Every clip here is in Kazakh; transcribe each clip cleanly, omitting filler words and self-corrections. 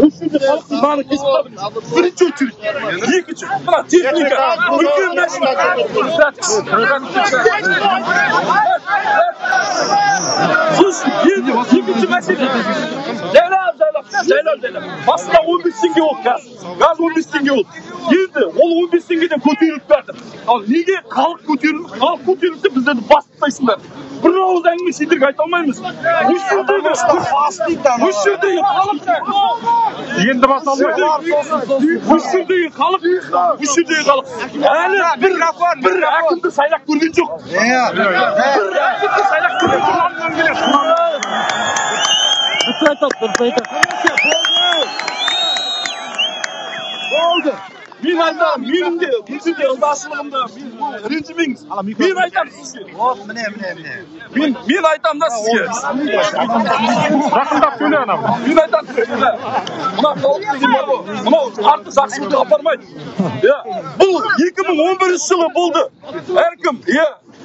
Üçüncü halkın nane kesip aldım. Birinci uçuruş. İkinci. Buna teknika. Bütün meşhur. Sus. İkinci mesele. Zeynep. Aslında 15 tenge oldu gaz. Gaz 15 tenge oldu. Енді ол 15 теңгеден көтеріліп берді. Ал неге халық көтерілді біздерді бастықтайсыңдар? Bir ауыз әңгіме сендерге айта алмаймыз. Осы жердегі халық енді басалмайды. Осы жердегі халық әлі бір әкімді сайлап көрген жоқ. Bir әкімді сайлап көрген жоқ. Oldu. Мен айтамын, менің де күнсінде ызашылығымды ренжімеңіз. Мен айтамын сізге. Мен айтамын да сізге. Жақындап сөйле анау. Мен айтамын сізге. Мына халық деген бар ғой. Мынау арты жақсылықты апармайды. Бұл 2011 жылы болды. Әркім,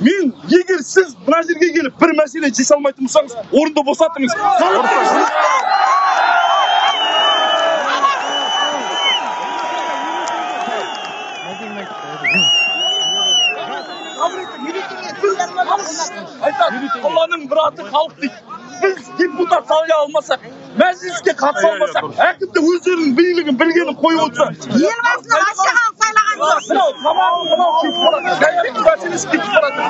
мен егер сіз мына жерге келіп бір мәселе шеше алмайтын болсаңыз, орынды босатыңыз. Allah'ın muratı halk değil. Biz депутат сайлай алмасақ, мәжіліске қатыса алмасақ, әкімді өздерінің билігін білгенін қойып отырса. Елбасының ашығын сайлаған жоқ. Мынау кетіп барады. Мәселесі кетіп барады.